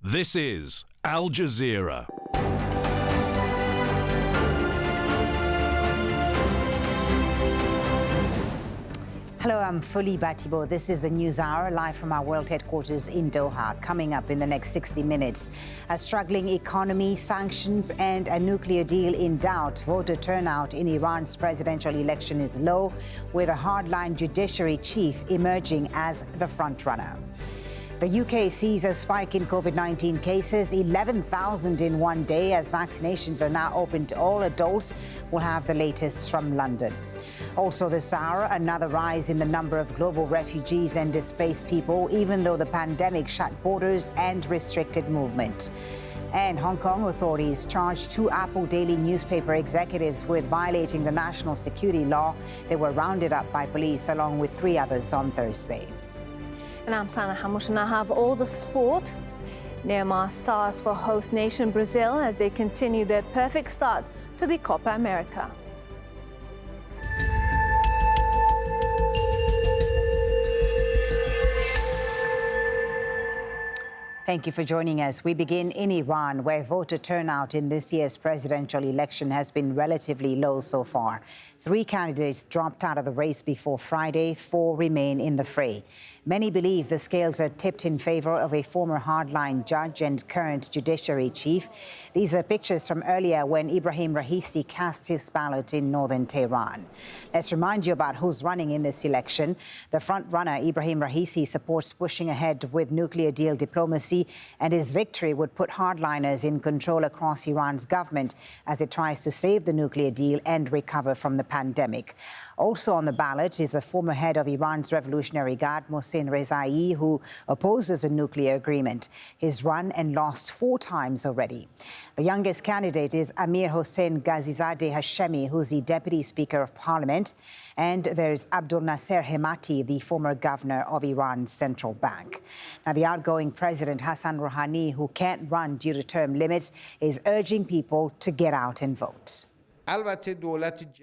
This is Al Jazeera. Hello, I'm Folly Bah-Thibault. This is the News Hour, live from our world headquarters in Doha. Coming up in the next 60 minutes, a struggling economy, sanctions and a nuclear deal in doubt. Voter turnout in Iran's presidential election is low, with a hardline judiciary chief emerging as the frontrunner. The UK sees a spike in COVID-19 cases, 11,000 in one day, as vaccinations are now open to all adults. We'll have the latest from London. Also this hour, another rise in the number of global refugees and displaced people, even though the pandemic shut borders and restricted movement. And Hong Kong authorities charged 2 Apple Daily newspaper executives with violating the national security law. They were rounded up by police along with 3 others on Thursday. And I'm Sana Hamush, and I have all the sport. Neymar stars for host nation Brazil as they continue their perfect start to the Copa America. Thank you for joining us. We begin in Iran, where voter turnout in this year's presidential election has been relatively low so far. 3 candidates dropped out of the race before Friday. 4 remain in the fray. Many believe the scales are tipped in favor of a former hardline judge and current judiciary chief. These are pictures from earlier when Ibrahim Raisi cast his ballot in northern Tehran. Let's remind you about who's running in this election. The front-runner, Ibrahim Raisi, supports pushing ahead with nuclear deal diplomacy, and his victory would put hardliners in control across Iran's government as it tries to save the nuclear deal and recover from the pandemic. Also on the ballot is a former head of Iran's Revolutionary Guard, Mohsen Rezai, who opposes a nuclear agreement. He's run and lost 4 times already. The youngest candidate is Amir Hossein Ghazizadeh Hashemi, who's the Deputy Speaker of Parliament. And there's Abdul Nasser Hemati, the former governor of Iran's central bank. Now, the outgoing president, Hassan Rouhani, who can't run due to term limits, is urging people to get out and vote.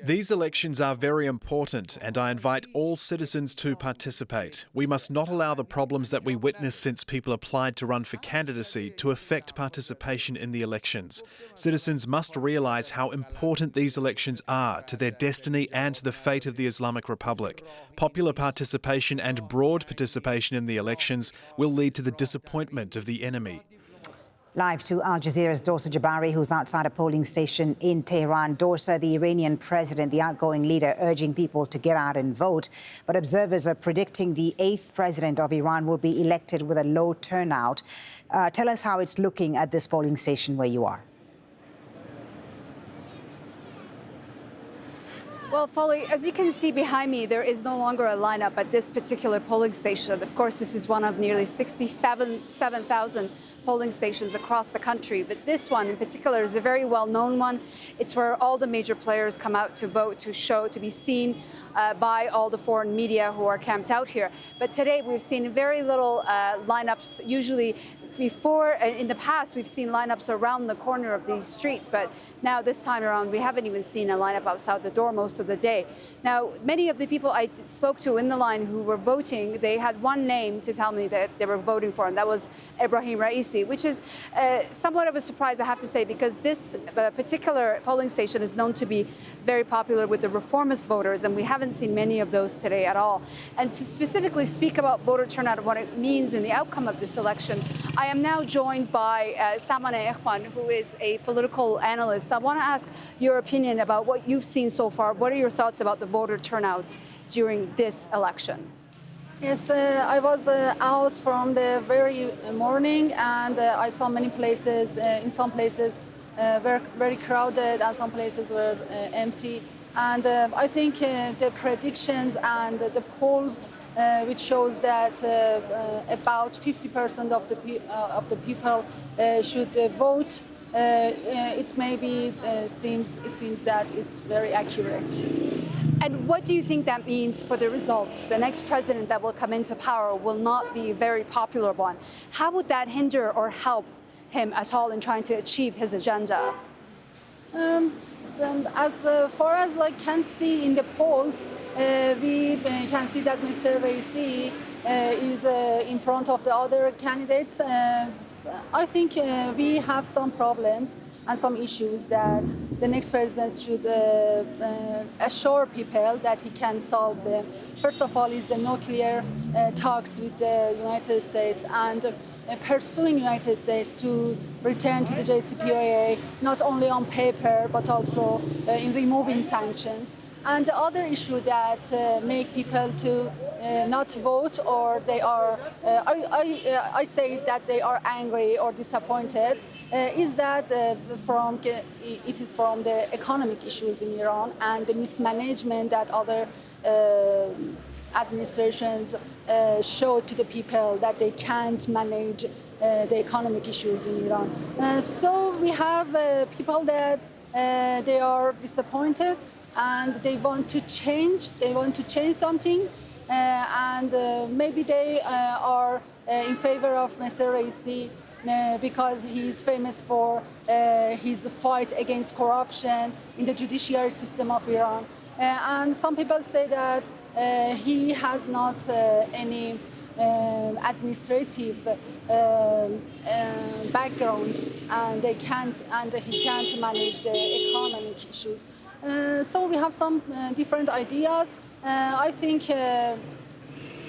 These elections are very important, and I invite all citizens to participate. We must not allow the problems that we witnessed since people applied to run for candidacy to affect participation in the elections. Citizens must realise how important these elections are to their destiny and the fate of the Islamic Republic. Popular participation and broad participation in the elections will lead to the disappointment of the enemy. Live to Al Jazeera's Dorsa Jabari, who's outside a polling station in Tehran. Dorsa, the Iranian president, the outgoing leader, urging people to get out and vote. But observers are predicting the 8th president of Iran will be elected with a low turnout. Tell us how it's looking at this polling station where you are. Well, Folly, as you can see behind me, there is no longer a lineup at this particular polling station. Of course, this is one of nearly 67,000 polling stations across the country. But this one in particular is a very well-known one. It's where all the major players come out to vote, to show, to be seen by all the foreign media who are camped out here. But today we've seen very little lineups. Usually before, in the past, we've seen lineups around the corner of these streets, but now this time around, we haven't even seen a lineup outside the door most of the day. Now, many of the people I spoke to in the line who were voting, they had one name to tell me that they were voting for, and that was Ibrahim Raisi, which is somewhat of a surprise, I have to say, because this particular polling station is known to be very popular with the reformist voters, and we haven't seen many of those today at all. And to specifically speak about voter turnout and what it means in the outcome of this election, I am now joined by Samaneh Ikhwan, who is a political analyst. I want to ask your opinion about what you've seen so far. What are your thoughts about the voter turnout during this election? Yes, I was out from the very morning, and I saw many places, in some places were very crowded and some places were empty. And I think the predictions and the polls which shows that about 50% of the people should vote. It maybe seems that it's very accurate. And what do you think that means for the results? The next president that will come into power will not be a very popular one. How would that hinder or help him at all in trying to achieve his agenda? As far as I can see in the polls, we can see that Mr. Raisi is in front of the other candidates. I think we have some problems and some issues that the next president should assure people that he can solve them. First of all, is the nuclear talks with the United States and pursuing United States to return to the JCPOA, not only on paper, but also in removing sanctions. And the other issue that make people to not vote, or they are, I say that they are angry or disappointed, is that it is from the economic issues in Iran and the mismanagement that other administrations show to the people that they can't manage the economic issues in Iran. So we have people that they are disappointed and they want to change. They want to change something, and maybe they are in favor of Mr. Raisi because he is famous for his fight against corruption in the judiciary system of Iran. And some people say that he has not any administrative background, and he can't manage the economic issues. So we have some different ideas. I think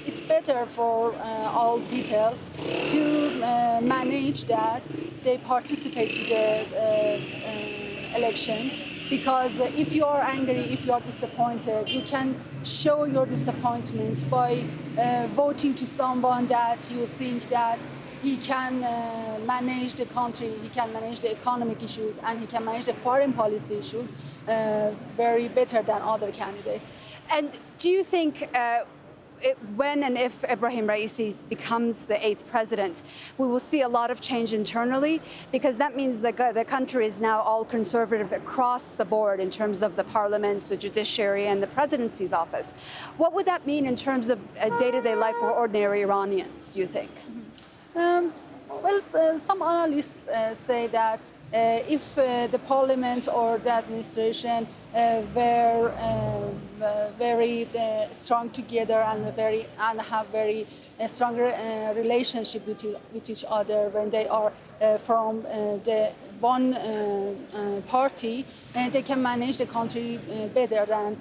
it's better for all people to manage that they participate to the election, because if you are angry, if you are disappointed, you can show your disappointment by voting to someone that you think that he can manage the country, he can manage the economic issues, and he can manage the foreign policy issues very better than other candidates. And do you think when and if Ebrahim Raisi becomes the 8th president, we will see a lot of change internally? Because that means that the country is now all conservative across the board in terms of the parliament, the judiciary, and the presidency's office. What would that mean in terms of day-to-day life for ordinary Iranians, do you think? Well, some analysts say that if the parliament or the administration were very strong together and have very strong relationship with each other, when they are from the one party, they can manage the country better than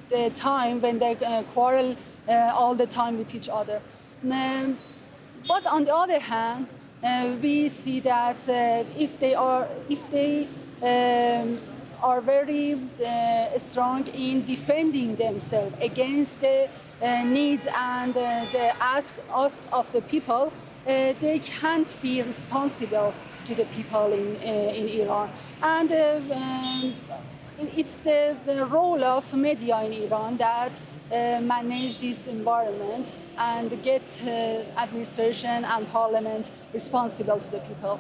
the time when they quarrel all the time with each other. But on the other hand, we see that if they are very strong in defending themselves against the needs and the asks of the people, they can't be responsible to the people in Iran. And it's the role of media in Iran that manage this environment and get administration and parliament responsible to the people.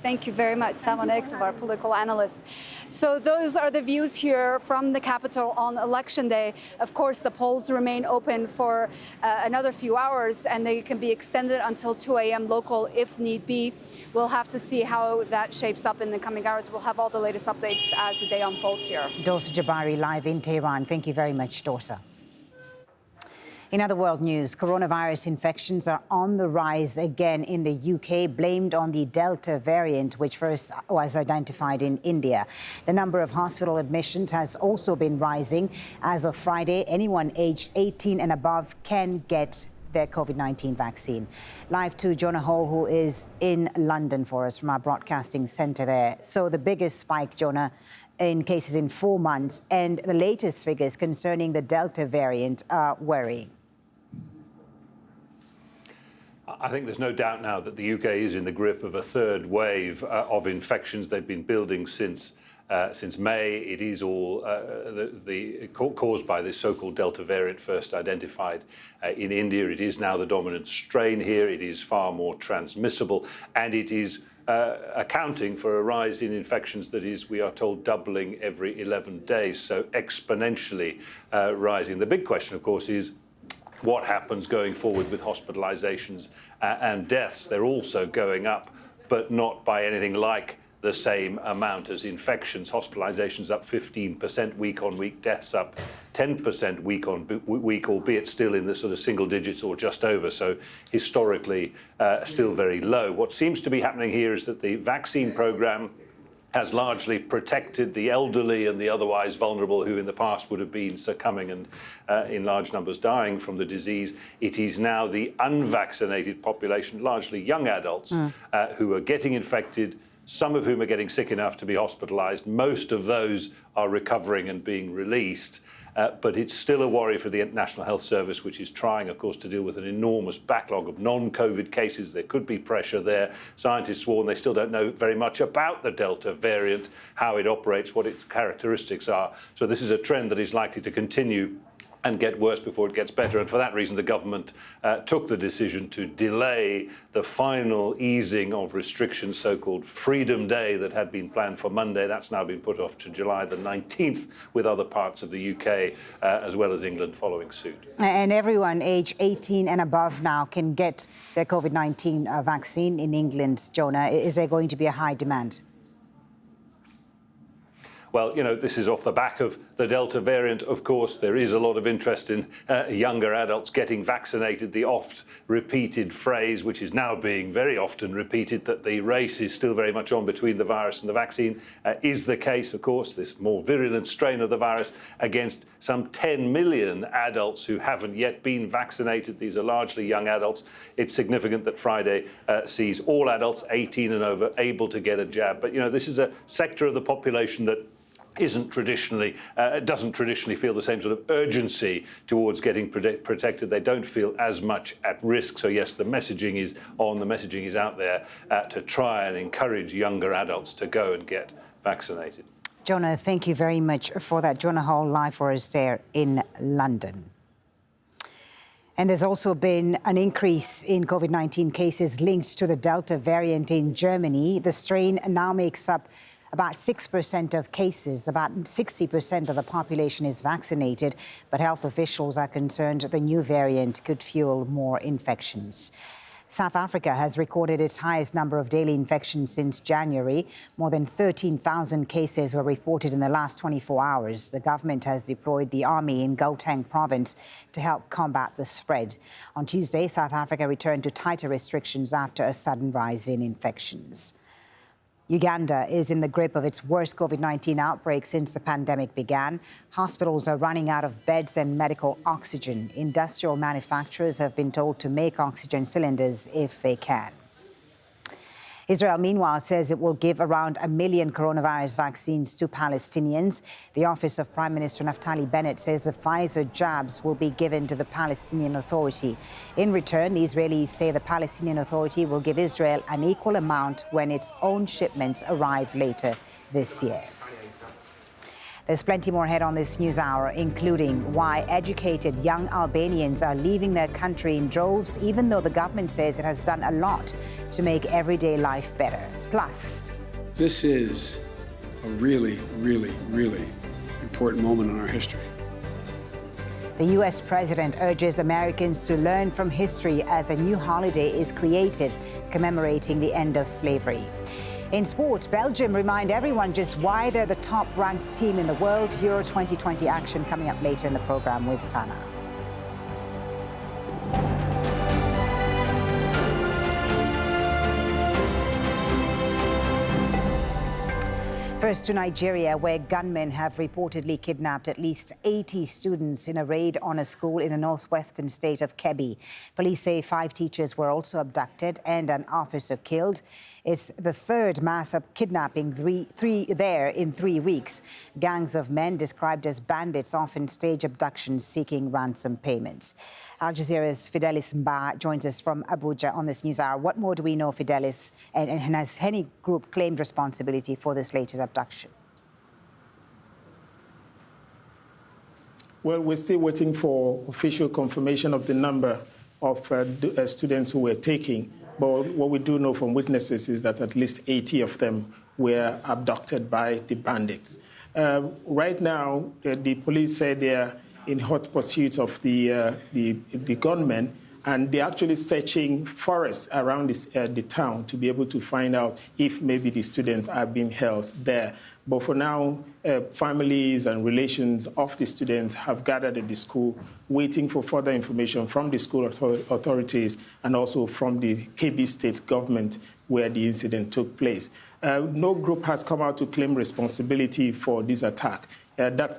Thank you very much, Salman Ektiv, our political analyst. So those are the views here from the capital on Election Day. Of course, the polls remain open for another few hours, and they can be extended until 2 a.m. local if need be. We'll have to see how that shapes up in the coming hours. We'll have all the latest updates as the day unfolds here. Dorsa Jabari live in Tehran. Thank you very much, Dorsa. In other world news, coronavirus infections are on the rise again in the UK, blamed on the Delta variant, which first was identified in India. The number of hospital admissions has also been rising. As of Friday, anyone aged 18 and above can get their COVID-19 vaccine. Live to Jonah Hall, who is in London for us from our broadcasting centre there. So the biggest spike, Jonah, in cases in 4 months, and the latest figures concerning the Delta variant are worrying. I think there's no doubt now that the UK is in the grip of a third wave of infections. They've been building since May. It is all caused by this so-called Delta variant, first identified in India. It is now the dominant strain here. It is far more transmissible, and it is accounting for a rise in infections that is, we are told, doubling every 11 days, so exponentially rising. The big question, of course, is what happens going forward with hospitalizations and deaths. They're also going up, but not by anything like the same amount as infections. Hospitalizations up 15% week on week, deaths up 10% week on week, albeit still in the sort of single digits or just over. So historically, still very low. What seems to be happening here is that the vaccine program has largely protected the elderly and the otherwise vulnerable who in the past would have been succumbing and in large numbers dying from the disease. It is now the unvaccinated population, largely young adults, who are getting infected, some of whom are getting sick enough to be hospitalized. Most of those are recovering and being released. But it's still a worry for the National Health Service, which is trying, of course, to deal with an enormous backlog of non-COVID cases. There could be pressure there. Scientists warn they still don't know very much about the Delta variant, how it operates, what its characteristics are. So this is a trend that is likely to continue and get worse before it gets better. And for that reason, the government took the decision to delay the final easing of restrictions, so-called Freedom Day that had been planned for Monday. That's now been put off to July the 19th, with other parts of the UK as well as England following suit. And everyone age 18 and above now can get their COVID-19 vaccine in England, Jonah. Is there going to be a high demand? Well, you know, this is off the back of the Delta variant. Of course, there is a lot of interest in younger adults getting vaccinated. The oft-repeated phrase, which is now being very often repeated, that the race is still very much on between the virus and the vaccine, is the case, of course, this more virulent strain of the virus against some 10 million adults who haven't yet been vaccinated. These are largely young adults. It's significant that Friday sees all adults 18 and over able to get a jab. But, you know, this is a sector of the population that doesn't traditionally feel the same sort of urgency towards getting protected. They don't feel as much at risk. So yes, the messaging is on, the messaging is out there to try and encourage younger adults to go and get vaccinated. Jonah, thank you very much for that. Jonah Hall live for us there in London. And there's also been an increase in COVID-19 cases linked to the Delta variant in Germany. The strain now makes up about 6% of cases. About 60% of the population is vaccinated, but health officials are concerned the new variant could fuel more infections. South Africa has recorded its highest number of daily infections since January. More than 13,000 cases were reported in the last 24 hours. The government has deployed the army in Gauteng province to help combat the spread. On Tuesday, South Africa returned to tighter restrictions after a sudden rise in infections. Uganda is in the grip of its worst COVID-19 outbreak since the pandemic began. Hospitals are running out of beds and medical oxygen. Industrial manufacturers have been told to make oxygen cylinders if they can. Israel, meanwhile, says it will give around 1 million coronavirus vaccines to Palestinians. The office of Prime Minister Naftali Bennett says the Pfizer jabs will be given to the Palestinian Authority. In return, the Israelis say the Palestinian Authority will give Israel an equal amount when its own shipments arrive later this year. There's plenty more ahead on this news hour, including why educated young Albanians are leaving their country in droves, even though the government says it has done a lot to make everyday life better. Plus, this is a really, really, really important moment in our history. The U.S. president urges Americans to learn from history as a new holiday is created commemorating the end of slavery. In sport, Belgium remind everyone just why they're the top-ranked team in the world. Euro 2020 action coming up later in the program with Sana. First to Nigeria, where gunmen have reportedly kidnapped at least 80 students in a raid on a school in the northwestern state of Kebbi. Police say 5 teachers were also abducted and an officer killed. It's the third mass kidnapping there in 3 weeks. Gangs of men described as bandits often stage abductions seeking ransom payments. Al Jazeera's Fidelis Mba joins us from Abuja on this news hour. What more do we know, Fidelis, and has any group claimed responsibility for this latest abduction? Well, we're still waiting for official confirmation of the number of students who were taken. But what we do know from witnesses is that at least 80 of them were abducted by the bandits. Right now, the police say they are in hot pursuit of the gunmen, And they're actually searching forests around the town to be able to find out if maybe the students are being held there. But for now, families and relations of the students have gathered at the school, waiting for further information from the school authorities and also from the Kebbi state government where the incident took place. No group has come out to claim responsibility for this attack. That's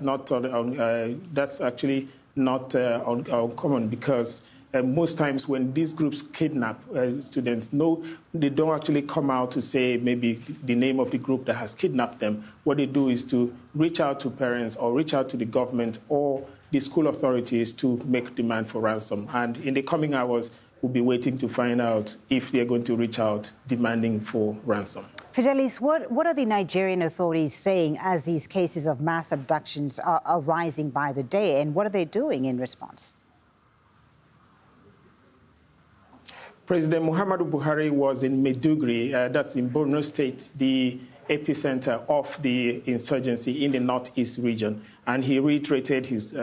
actually not uncommon because most times when these groups kidnap students, they don't actually come out to say maybe the name of the group that has kidnapped them. What they do is to reach out to parents or reach out to the government or the school authorities to make demand for ransom. And in the coming hours, we'll be waiting to find out if they're going to reach out demanding for ransom. Fidelis, what are the Nigerian authorities saying as these cases of mass abductions are rising by the day, and what are they doing in response? President Muhammadu Buhari was in Maiduguri, that's in Borno State, the epicenter of the insurgency in the northeast region, and he reiterated his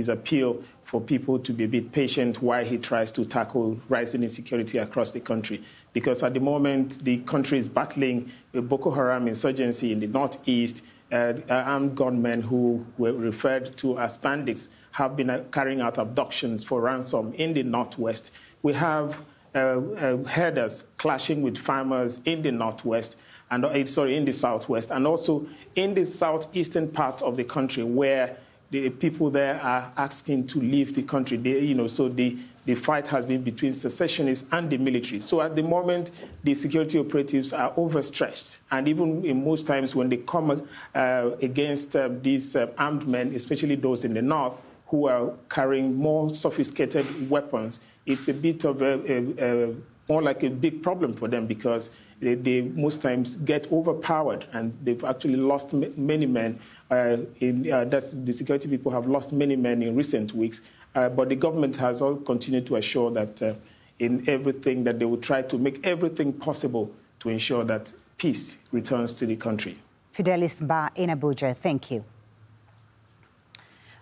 appeal for people to be a bit patient while he tries to tackle rising insecurity across the country. Because at the moment, the country is battling the Boko Haram insurgency in the northeast. Armed gunmen who were referred to as bandits have been carrying out abductions for ransom in the northwest. We have herders clashing with farmers in the northwest, and in the southwest, and also in the southeastern part of the country where the people there are asking to leave the country. So the fight has been between secessionists and the military. So at the moment, the security operatives are overstretched, and even in most times when they come against these armed men, especially those in the north, who are carrying more sophisticated weapons, it's a bit of more like a big problem for them because they most times get overpowered and they've actually lost many men. The security people have lost many men in recent weeks, but the government has all continued to assure that in everything that they will try to make everything possible to ensure that peace returns to the country. Fidelis Ba in Abuja, thank you.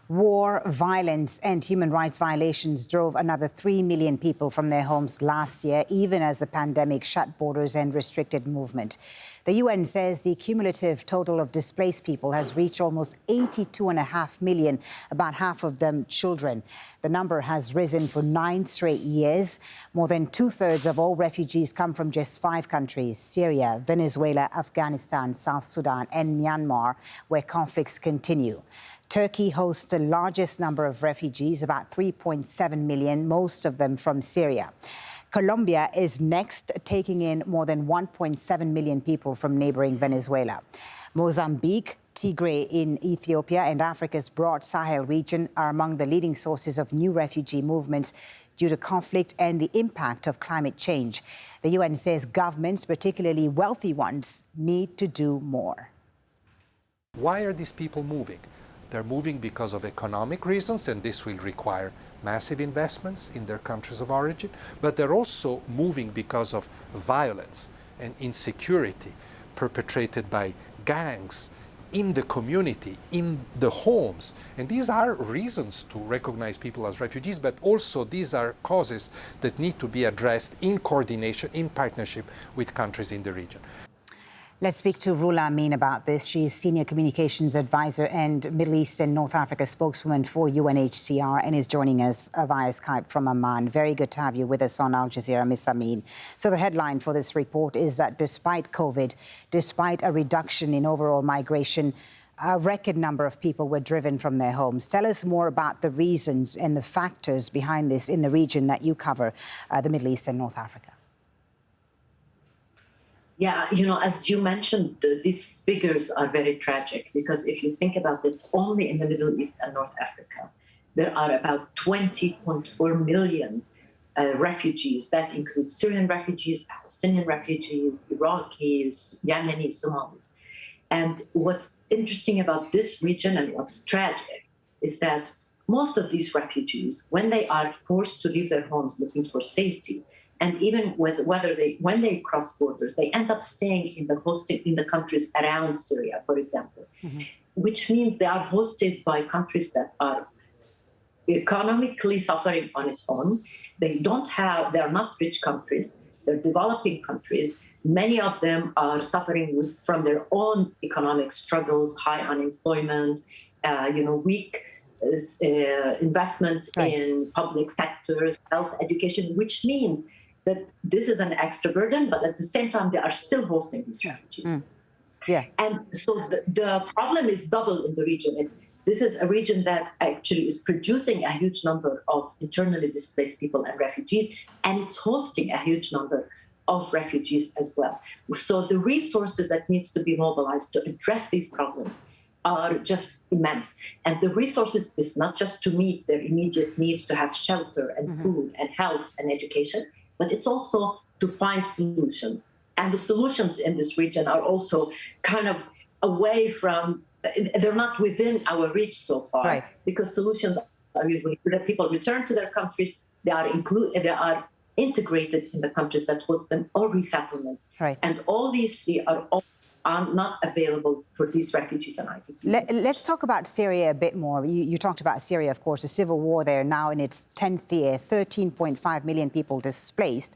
War, violence and human rights violations drove another 3 million people from their homes last year, even as the pandemic shut borders and restricted movement. The UN says the cumulative total of displaced people has reached almost 82.5 million, about half of them children. The number has risen for 9 straight years. More than 2/3 of all refugees come from just 5 countries: Syria, Venezuela, Afghanistan, South Sudan and Myanmar, where conflicts continue. Turkey hosts the largest number of refugees, about 3.7 million, most of them from Syria. Colombia is next, taking in more than 1.7 million people from neighboring Venezuela. Mozambique, Tigray in Ethiopia and Africa's broad Sahel region are among the leading sources of new refugee movements due to conflict and the impact of climate change. The UN says governments, particularly wealthy ones, need to do more. Why are these people moving? They're moving because of economic reasons, and this will require massive investments in their countries of origin, but they're also moving because of violence and insecurity perpetrated by gangs in the community, in the homes. And these are reasons to recognize people as refugees, but also these are causes that need to be addressed in coordination, in partnership with countries in the region. Let's speak to Rula Amin about this. She's Senior Communications Advisor and Middle East and North Africa spokeswoman for UNHCR and is joining us via Skype from Amman. Very good to have you with us on Al Jazeera, Ms. Amin. So the headline for this report is that despite COVID, despite a reduction in overall migration, a record number of people were driven from their homes. Tell us more about the reasons and the factors behind this in the region that you cover, the Middle East and North Africa. Yeah, as you mentioned, these figures are very tragic because if you think about it, only in the Middle East and North Africa, there are about 20.4 million refugees. That includes Syrian refugees, Palestinian refugees, Iraqis, Yemeni, Somalis. And what's interesting about this region and what's tragic is that most of these refugees, when they are forced to leave their homes looking for safety, and even when they cross borders, they end up staying in the countries around Syria, for example, which means they are hosted by countries that are economically suffering on its own. They are not rich countries, they're developing countries. Many of them are suffering from their own economic struggles, high unemployment, weak investment in public sectors, health, education, which means that this is an extra burden, but at the same time, they are still hosting these refugees. Yeah. And so the problem is double in the region. This is a region that actually is producing a huge number of internally displaced people and refugees, and it's hosting a huge number of refugees as well. So the resources that needs to be mobilized to address these problems are just immense. And the resources is not just to meet their immediate needs to have shelter and food and health and education, but it's also to find solutions. And the solutions in this region are also kind of away from, they're not within our reach so far, because solutions are usually that people return to their countries, they are integrated in the countries that host them, or resettlement. And all these three are not available for these refugees and IDPs. Let's talk about Syria a bit more. You talked about Syria, of course, a civil war there now in its 10th year, 13.5 million people displaced.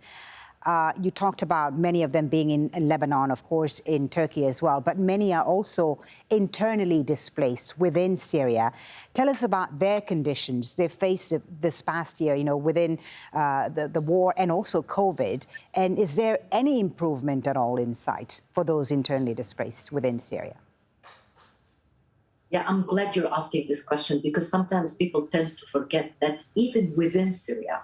You talked about many of them being in Lebanon, of course, in Turkey as well, but many are also internally displaced within Syria. Tell us about their conditions they've faced this past year, within the war and also COVID. And is there any improvement at all in sight for those internally displaced within Syria? Yeah, I'm glad you're asking this question, because sometimes people tend to forget that even within Syria,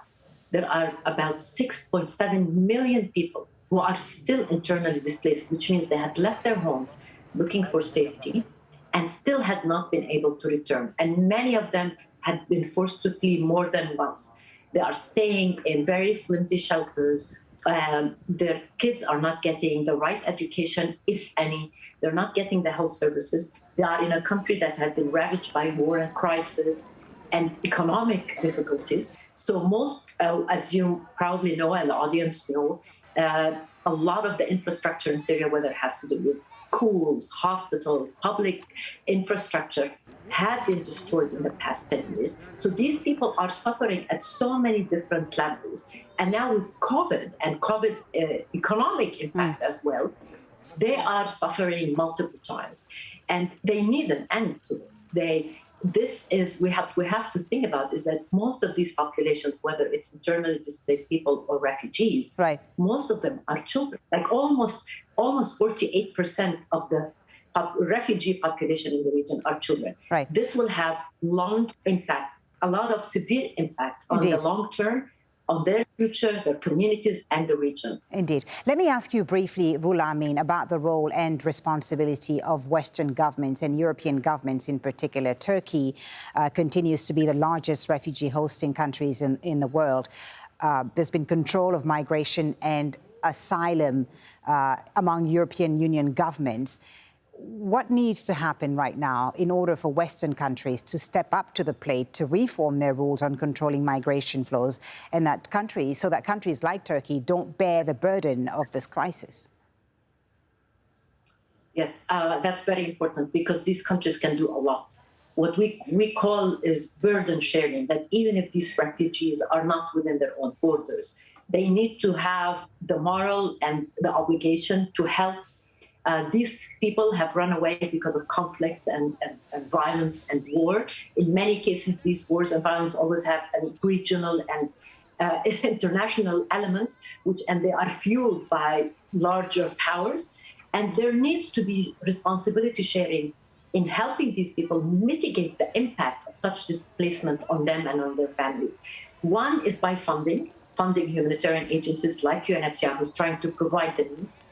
there are about 6.7 million people who are still internally displaced, which means they had left their homes looking for safety and still had not been able to return. And many of them had been forced to flee more than once. They are staying in very flimsy shelters. Their kids are not getting the right education, if any. They're not getting the health services. They are in a country that had been ravaged by war and crisis and economic difficulties. So most, as you probably know and the audience know, a lot of the infrastructure in Syria, whether it has to do with schools, hospitals, public infrastructure, have been destroyed in the past 10 years. So these people are suffering at so many different levels. And now with COVID and COVID economic impact as well, they are suffering multiple times. And they need an end to this. We have to think about is that most of these populations, whether it's internally displaced people or refugees, most of them are children. Like almost 48% of the refugee population in the region are children. This will have long impact, a lot of severe impact on the long term, on their future, their communities, and the region. Indeed. Let me ask you briefly, Ruhollah Amin, about the role and responsibility of Western governments and European governments in particular. Turkey continues to be the largest refugee hosting countries in the world. There's been control of migration and asylum among European Union governments. What needs to happen right now in order for Western countries to step up to the plate to reform their rules on controlling migration flows, and so that countries like Turkey don't bear the burden of this crisis? Yes, that's very important, because these countries can do a lot. What we call is burden sharing, that even if these refugees are not within their own borders, they need to have the moral and the obligation to help. These people have run away because of conflicts and violence and war. In many cases, these wars and violence always have a regional and international element, and they are fueled by larger powers. And there needs to be responsibility sharing in helping these people mitigate the impact of such displacement on them and on their families. One is by funding humanitarian agencies like UNHCR, who's trying to provide the needs,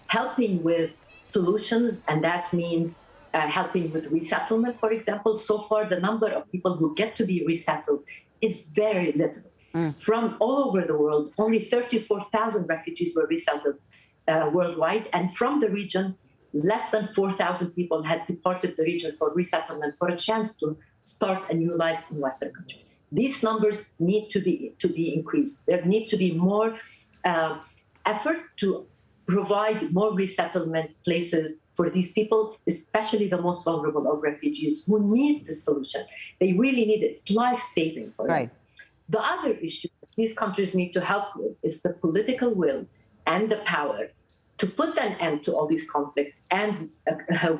helping with solutions, and that means helping with resettlement, for example. So far, the number of people who get to be resettled is very little. From all over the world, only 34,000 refugees were resettled worldwide, and from the region, less than 4,000 people had departed the region for resettlement, for a chance to start a new life in Western countries. These numbers need to be increased. There need to be more effort to provide more resettlement places for these people, especially the most vulnerable of refugees who need this solution. They really need it. It's life-saving for them. The other issue these countries need to help with is the political will and the power to put an end to all these conflicts and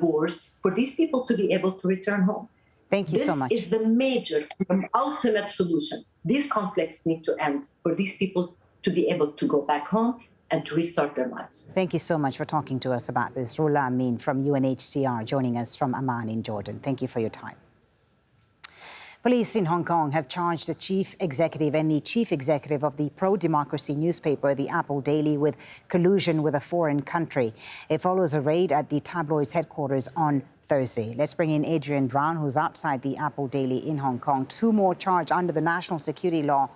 wars for these people to be able to return home. Thank you so much. This is the major, ultimate solution. These conflicts need to end for these people to be able to go back home and to restart their lives. Thank you so much for talking to us about this. Rula Amin from UNHCR joining us from Amman in Jordan. Thank you for your time. Police in Hong Kong have charged the chief executive and the chief executive of the pro-democracy newspaper, the Apple Daily, with collusion with a foreign country. It follows a raid at the tabloid's headquarters on Thursday. Let's bring in Adrian Brown, who's outside the Apple Daily in Hong Kong. Two more charged under the national security law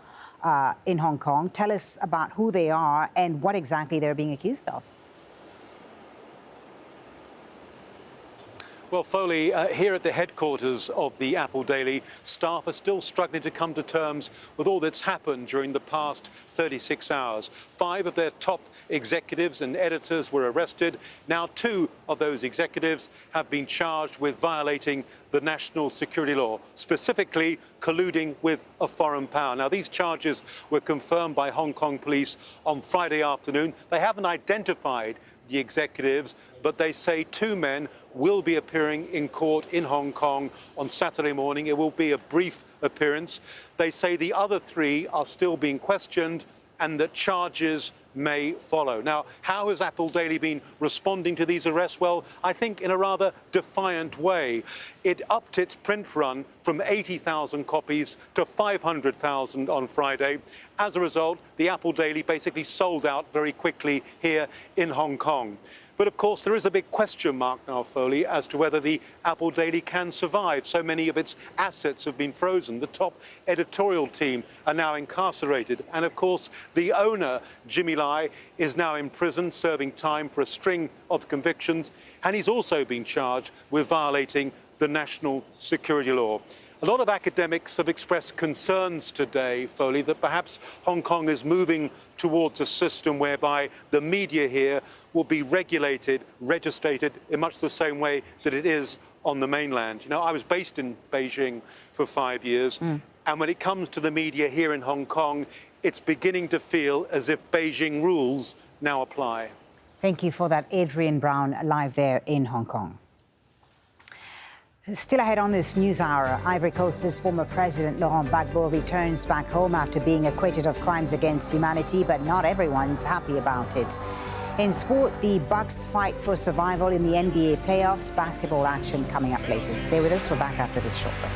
in Hong Kong. Tell us about who they are and what exactly they're being accused of. Well, Foley, here at the headquarters of the Apple Daily, staff are still struggling to come to terms with all that's happened during the past 36 hours. 5 of their top executives and editors were arrested. Now 2 of those executives have been charged with violating the national security law, specifically colluding with a foreign power. Now, these charges were confirmed by Hong Kong police on Friday afternoon. They haven't identified the executives, but they say 2 men will be appearing in court in Hong Kong on Saturday morning. It will be a brief appearance. They say the other 3 are still being questioned and that charges may follow. Now, how has Apple Daily been responding to these arrests? Well, I think in a rather defiant way. It upped its print run from 80,000 copies to 500,000 on Friday. As a result, the Apple Daily basically sold out very quickly here in Hong Kong. But of course, there is a big question mark now, Foley, as to whether the Apple Daily can survive. So many of its assets have been frozen. The top editorial team are now incarcerated. And of course, the owner, Jimmy Lai, is now in prison serving time for a string of convictions. And he's also been charged with violating the national security law. A lot of academics have expressed concerns today, Foley, that perhaps Hong Kong is moving towards a system whereby the media here will be regulated, registered in much the same way that it is on the mainland. You know, I was based in Beijing for 5 years, and when it comes to the media here in Hong Kong, it's beginning to feel as if Beijing rules now apply. Thank you for that, Adrian Brown, live there in Hong Kong. Still ahead on this news hour, Ivory Coast's former president Laurent Gbagbo returns back home after being acquitted of crimes against humanity, but not everyone's happy about it. In sport, the Bucks fight for survival in the NBA playoffs. Basketball action coming up later. Stay with us. We're back after this short break.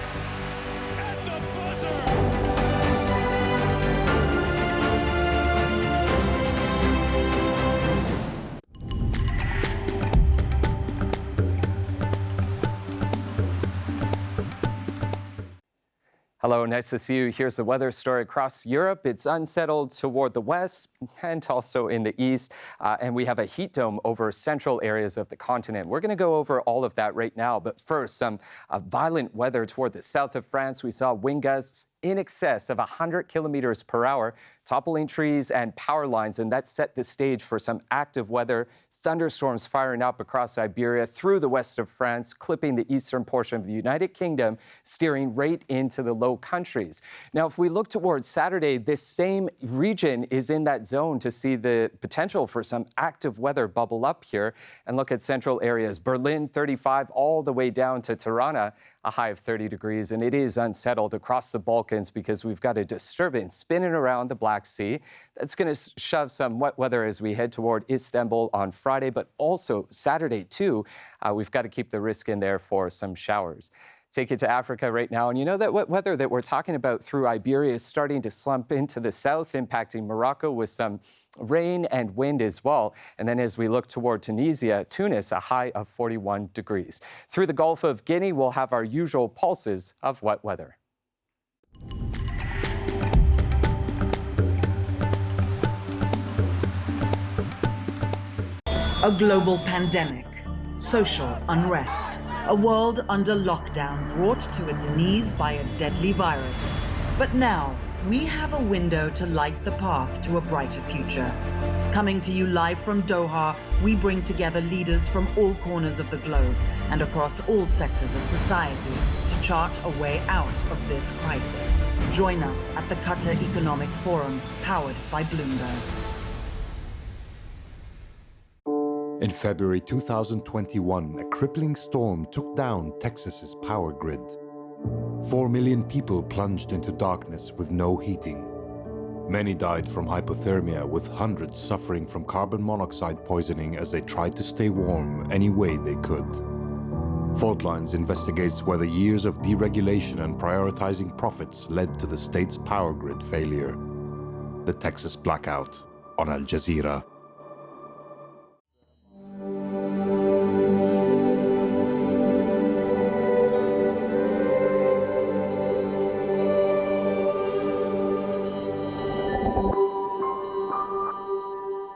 Hello, nice to see you. Here's the weather story across Europe. It's unsettled toward the west and also in the east. And we have a heat dome over central areas of the continent. We're going to go over all of that right now. But first, some violent weather toward the south of France. We saw wind gusts in excess of 100 kilometers per hour, toppling trees and power lines. And that set the stage for some active weather. Thunderstorms firing up across Iberia through the west of France, clipping the eastern portion of the United Kingdom, steering right into the Low Countries. Now, if we look towards Saturday, this same region is in that zone to see the potential for some active weather bubble up here. And look at central areas, Berlin 35 all the way down to Tirana, a high of 30 degrees. And it is unsettled across the Balkans because we've got a disturbance spinning around the Black Sea. That's going to shove some wet weather as we head toward Istanbul on Friday, but also Saturday, too. We've got to keep the risk in there for some showers. Take you to Africa right now. And you know that wet weather that we're talking about through Iberia is starting to slump into the south, impacting Morocco with some rain and wind as well. And then as we look toward Tunis, a high of 41 degrees. Through the Gulf of Guinea, we'll have our usual pulses of wet weather. A global pandemic, social unrest, a world under lockdown brought to its knees by a deadly virus. But now, we have a window to light the path to a brighter future. Coming to you live from Doha, we bring together leaders from all corners of the globe and across all sectors of society to chart a way out of this crisis. Join us at the Qatar Economic Forum, powered by Bloomberg. In February 2021, a crippling storm took down Texas's power grid. 4 million people plunged into darkness with no heating. Many died from hypothermia, with hundreds suffering from carbon monoxide poisoning as they tried to stay warm any way they could. Faultlines investigates whether years of deregulation and prioritizing profits led to the state's power grid failure. The Texas blackout on Al Jazeera.